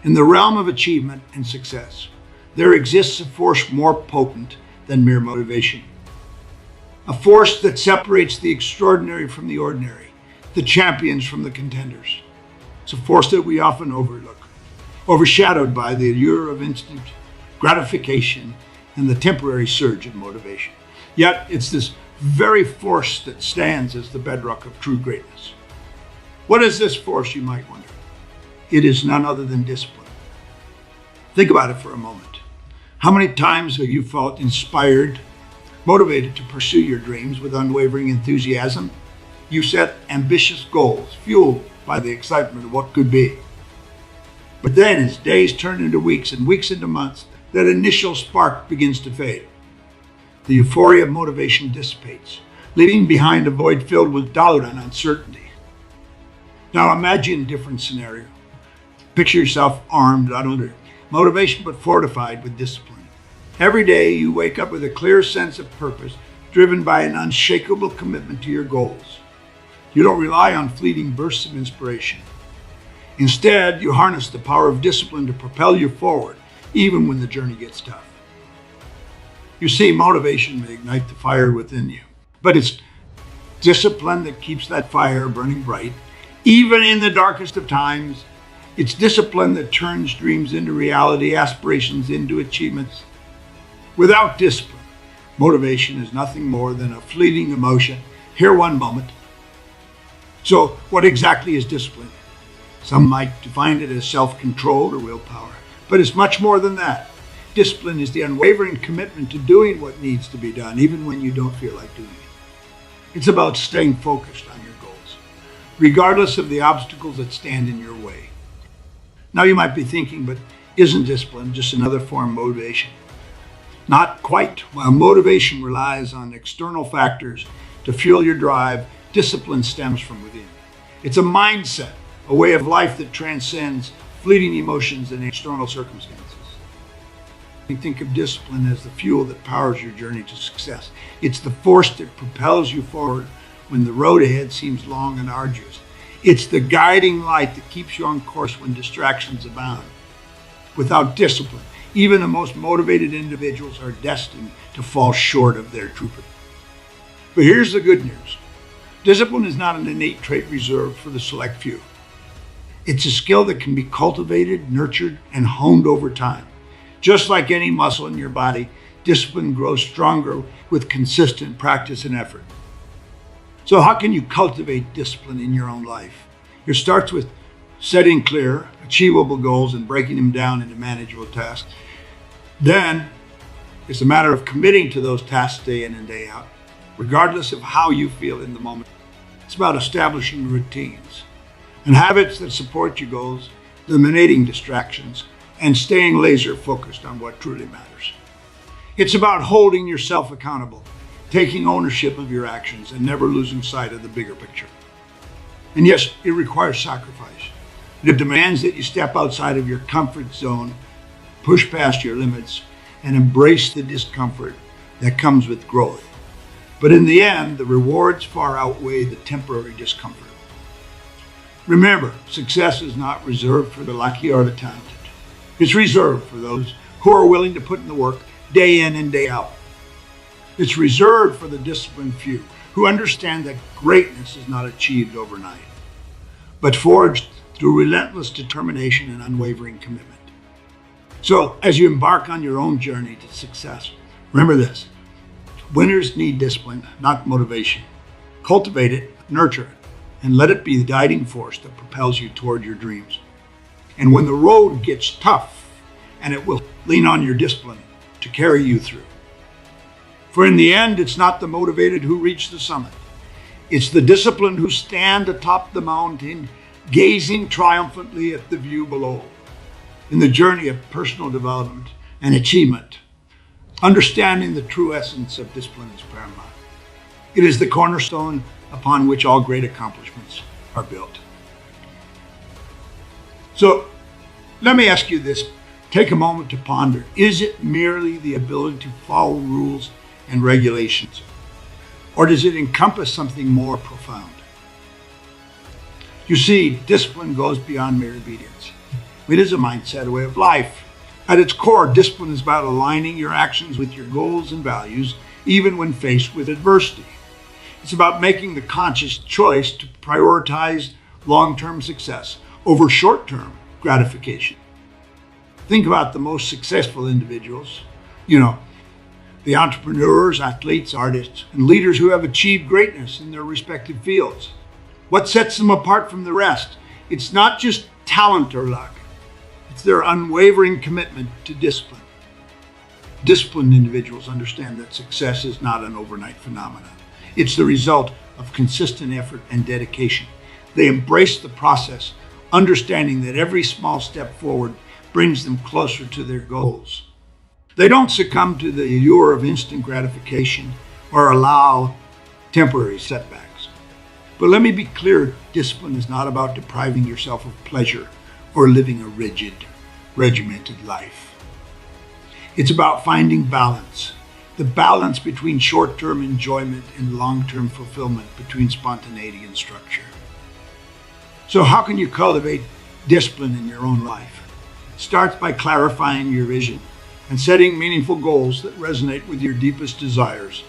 In the realm of achievement and success, there exists a force more potent than mere motivation. A force that separates the extraordinary from the ordinary, the champions from the contenders. It's a force that we often overlook, overshadowed by the allure of instant gratification and the temporary surge of motivation. Yet it's this very force that stands as the bedrock of true greatness. What is this force, you might wonder? It is none other than discipline. Think about it for a moment. How many times have you felt inspired, motivated to pursue your dreams with unwavering enthusiasm? You set ambitious goals, fueled by the excitement of what could be. But then, as days turn into weeks and weeks into months, that initial spark begins to fade. The euphoria of motivation dissipates, leaving behind a void filled with doubt and uncertainty. Now imagine a different scenario. Picture yourself armed not only motivation but fortified with discipline. Every day you wake up with a clear sense of purpose, driven by an unshakable commitment to your goals. You don't rely on fleeting bursts of inspiration. Instead, you harness the power of discipline to propel you forward, even when the journey gets tough. You see, motivation may ignite the fire within you, but it's discipline that keeps that fire burning bright, even in the darkest of times. It's discipline that turns dreams into reality, aspirations into achievements. Without discipline, motivation is nothing more than a fleeting emotion, here one moment. So what exactly is discipline? Some might define it as self-control or willpower, but it's much more than that. Discipline is the unwavering commitment to doing what needs to be done, even when you don't feel like doing it. It's about staying focused on your goals, regardless of the obstacles that stand in your way. Now you might be thinking, but isn't discipline just another form of motivation? Not quite. While motivation relies on external factors to fuel your drive, discipline stems from within. It's a mindset, a way of life that transcends fleeting emotions and external circumstances. You think of discipline as the fuel that powers your journey to success. It's the force that propels you forward when the road ahead seems long and arduous. It's the guiding light that keeps you on course when distractions abound. Without discipline, even the most motivated individuals are destined to fall short of their true potential. But here's the good news. Discipline is not an innate trait reserved for the select few. It's a skill that can be cultivated, nurtured, and honed over time. Just like any muscle in your body, discipline grows stronger with consistent practice and effort. So how can you cultivate discipline in your own life? It starts with setting clear, achievable goals and breaking them down into manageable tasks. Then it's a matter of committing to those tasks day in and day out, regardless of how you feel in the moment. It's about establishing routines and habits that support your goals, eliminating distractions, and staying laser focused on what truly matters. It's about holding yourself accountable, taking ownership of your actions, and never losing sight of the bigger picture. And yes, it requires sacrifice. It demands that you step outside of your comfort zone, push past your limits, and embrace the discomfort that comes with growth. But in the end, the rewards far outweigh the temporary discomfort. Remember, success is not reserved for the lucky or the talented. It's reserved for those who are willing to put in the work day in and day out. It's reserved for the disciplined few who understand that greatness is not achieved overnight, but forged through relentless determination and unwavering commitment. So, as you embark on your own journey to success, remember this. Winners need discipline, not motivation. Cultivate it, nurture it, and let it be the guiding force that propels you toward your dreams. And when the road gets tough, and it will lean on your discipline to carry you through. For in the end, it's not the motivated who reach the summit. It's the disciplined who stand atop the mountain, gazing triumphantly at the view below. In the journey of personal development and achievement, understanding the true essence of discipline is paramount. It is the cornerstone upon which all great accomplishments are built. So let me ask you this. Take a moment to ponder. Is it merely the ability to follow rules and regulations? Or does it encompass something more profound? You see, discipline goes beyond mere obedience. It is a mindset, a way of life. At its core, discipline is about aligning your actions with your goals and values, even when faced with adversity. It's about making the conscious choice to prioritize long-term success over short-term gratification. Think about the most successful individuals, the entrepreneurs, athletes, artists, and leaders who have achieved greatness in their respective fields. What sets them apart from the rest? It's not just talent or luck. It's their unwavering commitment to discipline. Disciplined individuals understand that success is not an overnight phenomenon. It's the result of consistent effort and dedication. They embrace the process, understanding that every small step forward brings them closer to their goals. They don't succumb to the allure of instant gratification or allow temporary setbacks. But let me be clear, discipline is not about depriving yourself of pleasure or living a rigid, regimented life. It's about finding balance, the balance between short-term enjoyment and long-term fulfillment, between spontaneity and structure. So how can you cultivate discipline in your own life? It starts by clarifying your vision and setting meaningful goals that resonate with your deepest desires.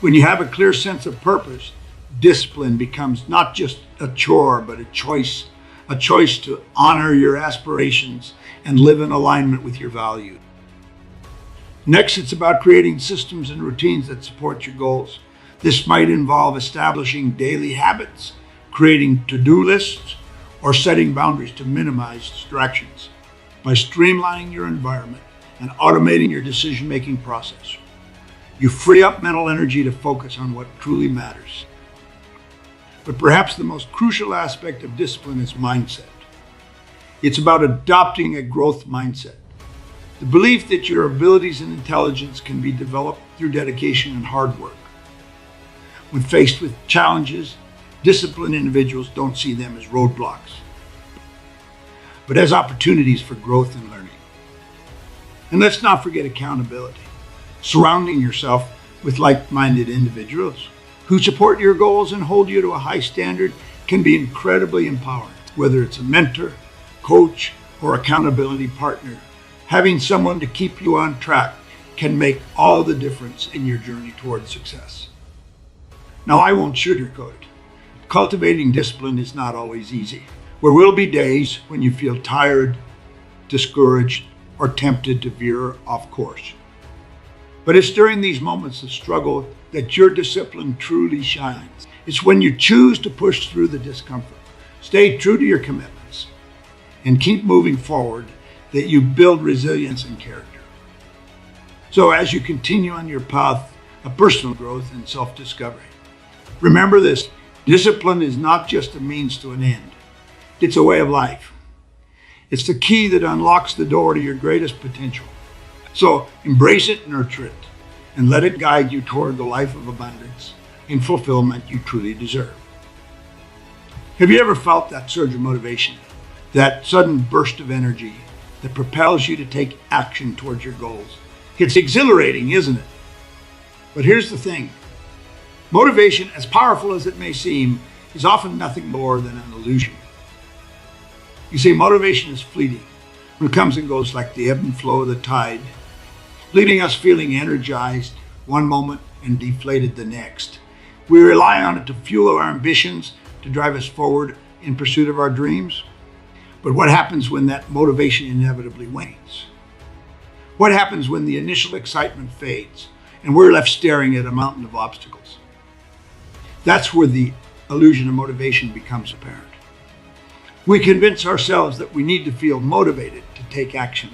When you have a clear sense of purpose, discipline becomes not just a chore, but a choice to honor your aspirations and live in alignment with your values. Next, it's about creating systems and routines that support your goals. This might involve establishing daily habits, creating to-do lists, or setting boundaries to minimize distractions. By streamlining your environment and automating your decision-making process, you free up mental energy to focus on what truly matters. But perhaps the most crucial aspect of discipline is mindset. It's about adopting a growth mindset. The belief that your abilities and intelligence can be developed through dedication and hard work. When faced with challenges, disciplined individuals don't see them as roadblocks, but as opportunities for growth and learning. And let's not forget accountability. Surrounding yourself with like-minded individuals who support your goals and hold you to a high standard can be incredibly empowering. Whether it's a mentor, coach, or accountability partner, having someone to keep you on track can make all the difference in your journey toward success. Now, I won't sugarcoat it. Cultivating discipline is not always easy. There will be days when you feel tired, discouraged, or tempted to veer off course. But it's during these moments of struggle that your discipline truly shines. It's when you choose to push through the discomfort, stay true to your commitments, and keep moving forward that you build resilience and character. So as you continue on your path of personal growth and self-discovery, remember this: discipline is not just a means to an end. It's a way of life. It's the key that unlocks the door to your greatest potential. So embrace it, nurture it, and let it guide you toward the life of abundance and fulfillment you truly deserve. Have you ever felt that surge of motivation, that sudden burst of energy that propels you to take action towards your goals? It's exhilarating, isn't it? But here's the thing. Motivation, as powerful as it may seem, is often nothing more than an illusion. You see, motivation is fleeting. It comes and goes like the ebb and flow of the tide, leaving us feeling energized one moment and deflated the next. We rely on it to fuel our ambitions, to drive us forward in pursuit of our dreams. But what happens when that motivation inevitably wanes? What happens when the initial excitement fades and we're left staring at a mountain of obstacles? That's where the illusion of motivation becomes apparent. We convince ourselves that we need to feel motivated to take action,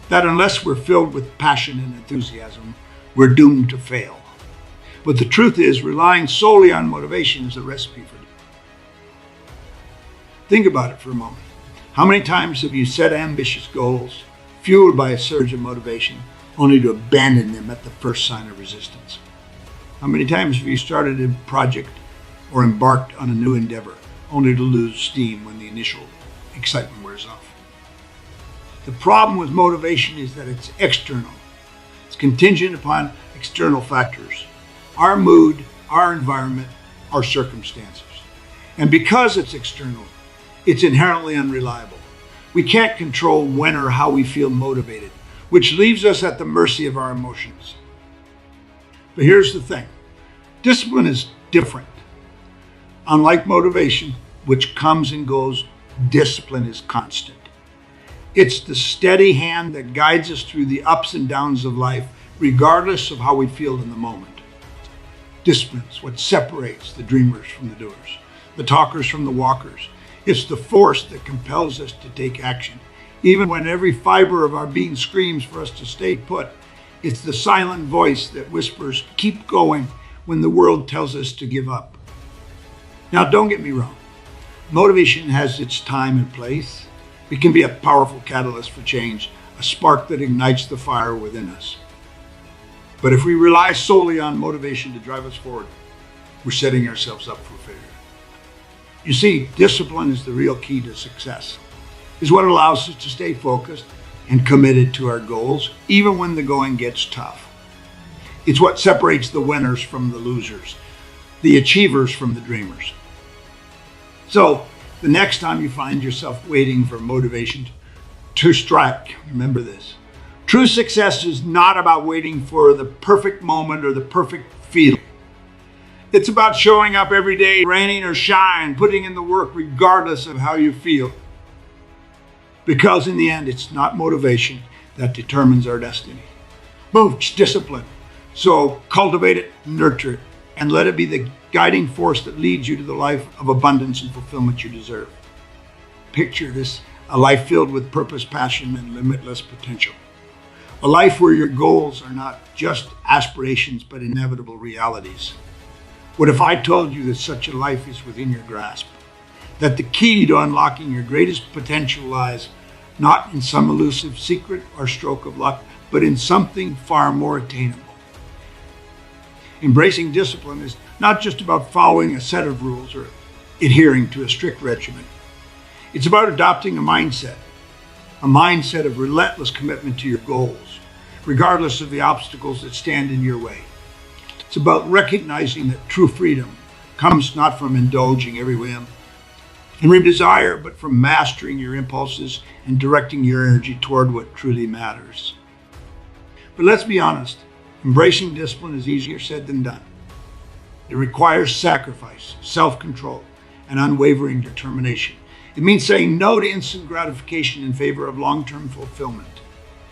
that unless we're filled with passion and enthusiasm, we're doomed to fail. But the truth is, relying solely on motivation is a recipe for defeat. Think about it for a moment. How many times have you set ambitious goals, fueled by a surge of motivation, only to abandon them at the first sign of resistance? How many times have you started a project or embarked on a new endeavor, only to lose steam when the initial excitement wears off? The problem with motivation is that it's external. It's contingent upon external factors: our mood, our environment, our circumstances. And because it's external, it's inherently unreliable. We can't control when or how we feel motivated, which leaves us at the mercy of our emotions. But here's the thing. Discipline is different. Unlike motivation, which comes and goes, discipline is constant. It's the steady hand that guides us through the ups and downs of life, regardless of how we feel in the moment. Discipline is what separates the dreamers from the doers, the talkers from the walkers. It's the force that compels us to take action, even when every fiber of our being screams for us to stay put. It's the silent voice that whispers, "Keep going," when the world tells us to give up. Now, don't get me wrong. Motivation has its time and place. It can be a powerful catalyst for change, a spark that ignites the fire within us. But if we rely solely on motivation to drive us forward, we're setting ourselves up for failure. You see, discipline is the real key to success. It's what allows us to stay focused and committed to our goals, even when the going gets tough. It's what separates the winners from the losers, the achievers from the dreamers. So, the next time you find yourself waiting for motivation to strike, remember this. True success is not about waiting for the perfect moment or the perfect feeling. It's about showing up every day, rain or shine, putting in the work regardless of how you feel. Because in the end, it's not motivation that determines our destiny. It's discipline. So cultivate it, nurture it, and let it be the guiding force that leads you to the life of abundance and fulfillment you deserve. Picture this, a life filled with purpose, passion, and limitless potential. A life where your goals are not just aspirations, but inevitable realities. What if I told you that such a life is within your grasp? That the key to unlocking your greatest potential lies not in some elusive secret or stroke of luck, but in something far more attainable. Embracing discipline is not just about following a set of rules or adhering to a strict regimen. It's about adopting a mindset of relentless commitment to your goals, regardless of the obstacles that stand in your way. It's about recognizing that true freedom comes not from indulging every whim and every desire, but from mastering your impulses and directing your energy toward what truly matters. But let's be honest, embracing discipline is easier said than done. It requires sacrifice, self-control, and unwavering determination. It means saying no to instant gratification in favor of long-term fulfillment.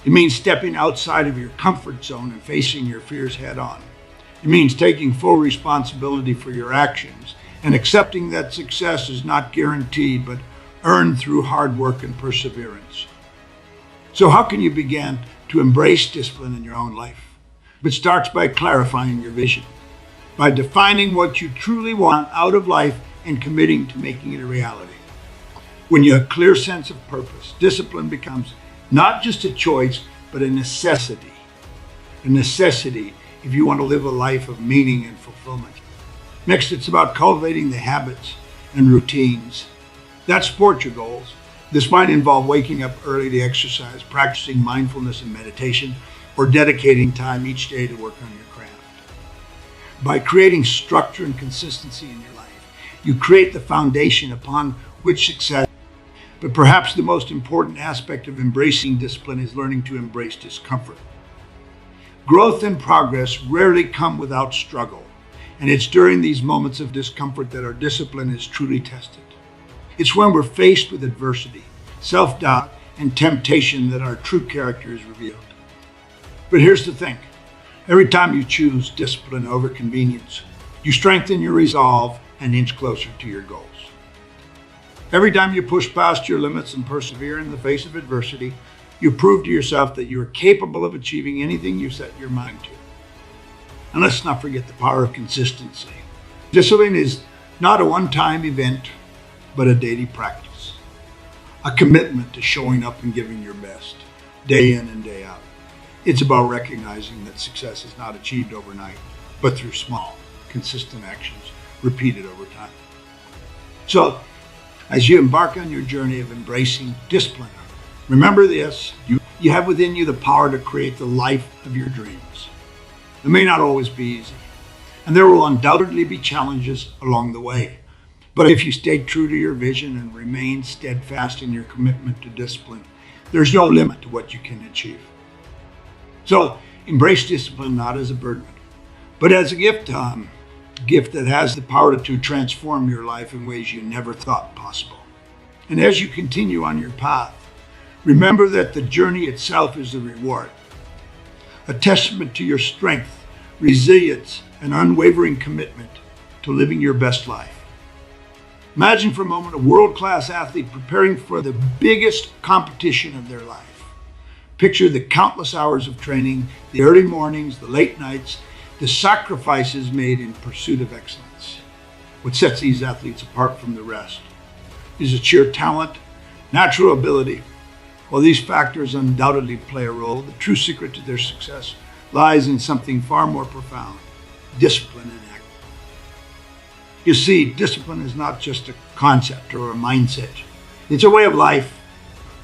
It means stepping outside of your comfort zone and facing your fears head on. It means taking full responsibility for your actions and accepting that success is not guaranteed, but earned through hard work and perseverance. So how can you begin to embrace discipline in your own life? It starts by clarifying your vision, by defining what you truly want out of life and committing to making it a reality. When you have a clear sense of purpose, discipline becomes not just a choice, but a necessity. A necessity if you want to live a life of meaning and fulfillment. Next, it's about cultivating the habits and routines that support your goals. This might involve waking up early to exercise, practicing mindfulness and meditation, or dedicating time each day to work on your craft. By creating structure and consistency in your life, you create the foundation upon which success. But perhaps the most important aspect of embracing discipline is learning to embrace discomfort. Growth and progress rarely come without struggle, and it's during these moments of discomfort that our discipline is truly tested. It's when we're faced with adversity, self-doubt, and temptation that our true character is revealed. But here's the thing. Every time you choose discipline over convenience, you strengthen your resolve and inch closer to your goals. Every time you push past your limits and persevere in the face of adversity, you prove to yourself that you are capable of achieving anything you set your mind to. And let's not forget the power of consistency. Discipline is not a one-time event, but a daily practice. A commitment to showing up and giving your best, day in and day out. It's about recognizing that success is not achieved overnight, but through small, consistent actions repeated over time. So, as you embark on your journey of embracing discipline, remember this, you have within you the power to create the life of your dreams. It may not always be easy, and there will undoubtedly be challenges along the way. But if you stay true to your vision and remain steadfast in your commitment to discipline, there's no limit to what you can achieve. So embrace discipline not as a burden, but as a gift that has the power to transform your life in ways you never thought possible. And as you continue on your path, remember that the journey itself is the reward, a testament to your strength, resilience, and unwavering commitment to living your best life. Imagine for a moment a world-class athlete preparing for the biggest competition of their life. Picture the countless hours of training, the early mornings, the late nights, the sacrifices made in pursuit of excellence. What sets these athletes apart from the rest is it sheer talent, natural ability. While these factors undoubtedly play a role, the true secret to their success lies in something far more profound: discipline and action. You see, discipline is not just a concept or a mindset. It's a way of life,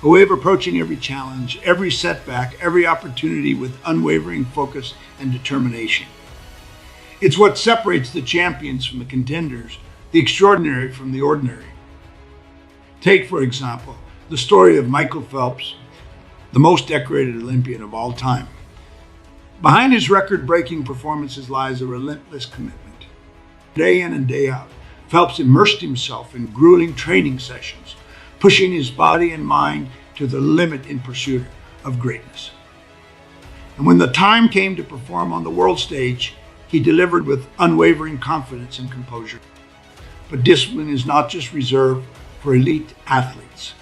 a way of approaching every challenge, every setback, every opportunity with unwavering focus and determination. It's what separates the champions from the contenders, the extraordinary from the ordinary. Take, for example, the story of Michael Phelps, the most decorated Olympian of all time. Behind his record-breaking performances lies a relentless commitment. Day in and day out, Phelps immersed himself in grueling training sessions, pushing his body and mind to the limit in pursuit of greatness. And when the time came to perform on the world stage, he delivered with unwavering confidence and composure. But discipline is not just reserved for elite athletes.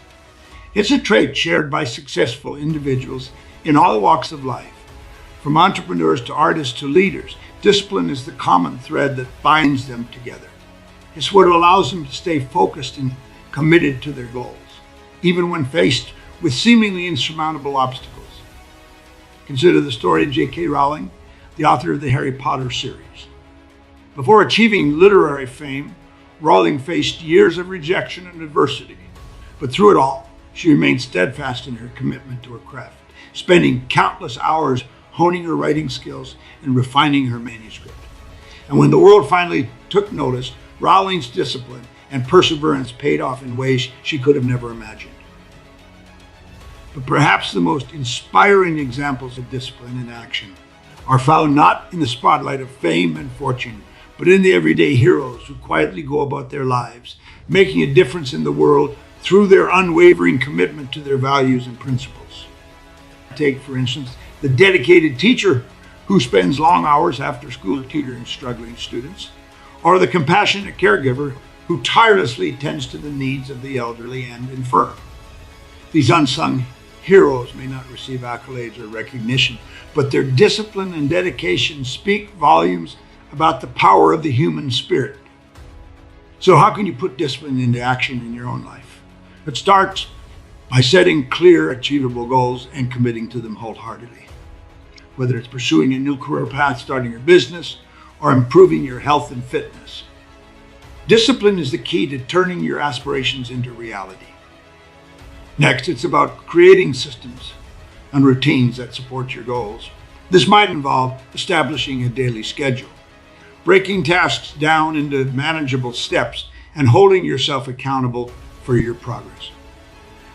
It's a trait shared by successful individuals in all walks of life. From entrepreneurs to artists to leaders, discipline is the common thread that binds them together. It's what allows them to stay focused and committed to their goals, even when faced with seemingly insurmountable obstacles. Consider the story of J.K. Rowling, the author of the Harry Potter series. Before achieving literary fame, Rowling faced years of rejection and adversity, but through it all, she remained steadfast in her commitment to her craft, spending countless hours honing her writing skills and refining her manuscript. And when the world finally took notice, Rowling's discipline and perseverance paid off in ways she could have never imagined. But perhaps the most inspiring examples of discipline in action are found not in the spotlight of fame and fortune, but in the everyday heroes who quietly go about their lives, making a difference in the world through their unwavering commitment to their values and principles. Take, for instance, the dedicated teacher who spends long hours after school tutoring struggling students, or the compassionate caregiver who tirelessly tends to the needs of the elderly and infirm. These unsung heroes may not receive accolades or recognition, but their discipline and dedication speak volumes about the power of the human spirit. So how can you put discipline into action in your own life? It starts by setting clear, achievable goals and committing to them wholeheartedly. Whether it's pursuing a new career path, starting your business, or improving your health and fitness. Discipline is the key to turning your aspirations into reality. Next, it's about creating systems and routines that support your goals. This might involve establishing a daily schedule, breaking tasks down into manageable steps, and holding yourself accountable for your progress.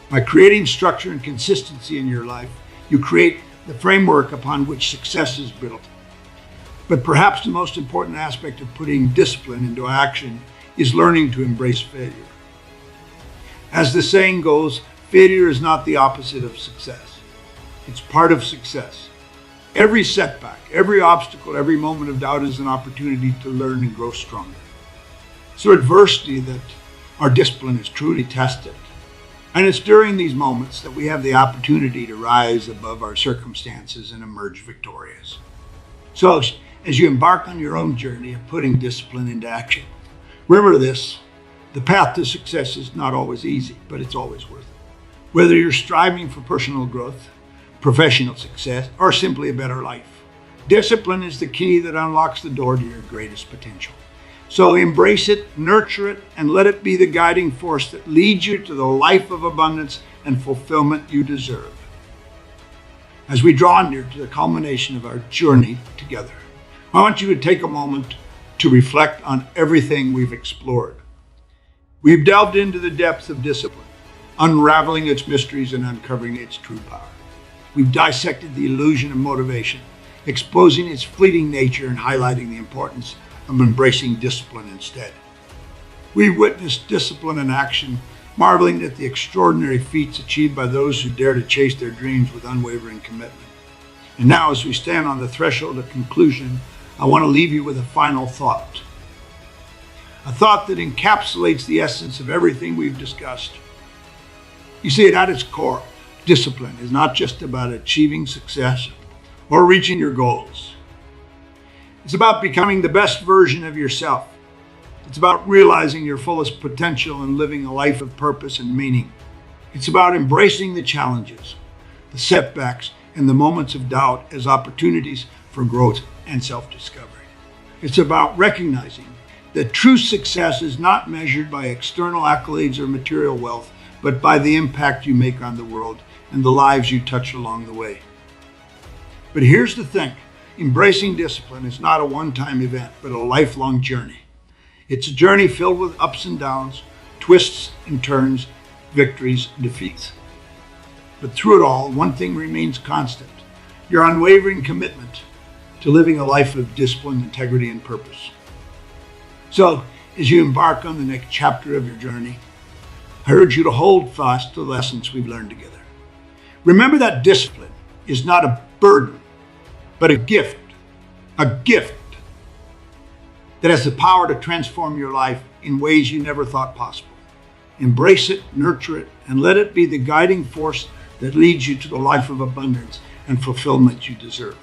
By creating structure and consistency in your life, you create the framework upon which success is built. But perhaps the most important aspect of putting discipline into action is learning to embrace failure. As the saying goes, failure is not the opposite of success. It's part of success. Every setback, every obstacle, every moment of doubt is an opportunity to learn and grow stronger. It's through adversity that our discipline is truly tested. And it's during these moments that we have the opportunity to rise above our circumstances and emerge victorious. So, as you embark on your own journey of putting discipline into action, remember this: the path to success is not always easy, but it's always worth it. Whether you're striving for personal growth, professional success, or simply a better life, discipline is the key that unlocks the door to your greatest potential. So embrace it, nurture it, and let it be the guiding force that leads you to the life of abundance and fulfillment you deserve. As we draw near to the culmination of our journey together, I want you to take a moment to reflect on everything we've explored. We've delved into the depths of discipline, unraveling its mysteries and uncovering its true power. We've dissected the illusion of motivation, exposing its fleeting nature and highlighting the importance of embracing discipline instead. We've witnessed discipline in action, marveling at the extraordinary feats achieved by those who dare to chase their dreams with unwavering commitment. And now, as we stand on the threshold of conclusion, I want to leave you with a final thought. A thought that encapsulates the essence of everything we've discussed. You see, at its core, discipline is not just about achieving success or reaching your goals. It's about becoming the best version of yourself. It's about realizing your fullest potential and living a life of purpose and meaning. It's about embracing the challenges, the setbacks, and the moments of doubt as opportunities for growth and self-discovery. It's about recognizing that true success is not measured by external accolades or material wealth, but by the impact you make on the world and the lives you touch along the way. But here's the thing, embracing discipline is not a one-time event, but a lifelong journey. It's a journey filled with ups and downs, twists and turns, victories and defeats. But through it all, one thing remains constant, your unwavering commitment to living a life of discipline, integrity, and purpose. So, as you embark on the next chapter of your journey, I urge you to hold fast to the lessons we've learned together. Remember that discipline is not a burden, but a gift that has the power to transform your life in ways you never thought possible. Embrace it, nurture it, and let it be the guiding force that leads you to the life of abundance and fulfillment you deserve.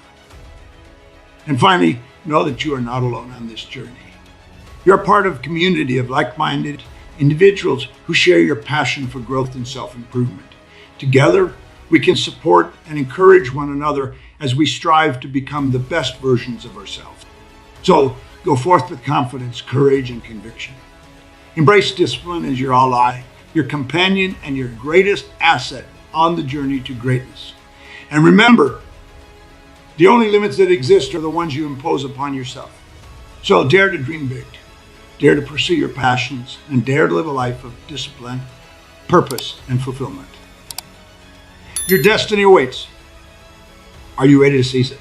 And finally, know that you are not alone on this journey. You're part of a community of like-minded individuals who share your passion for growth and self-improvement. Together, we can support and encourage one another as we strive to become the best versions of ourselves. So, go forth with confidence, courage, and conviction. Embrace discipline as your ally, your companion, and your greatest asset on the journey to greatness. And remember, the only limits that exist are the ones you impose upon yourself. So dare to dream big, dare to pursue your passions, and dare to live a life of discipline, purpose, and fulfillment. Your destiny awaits. Are you ready to seize it?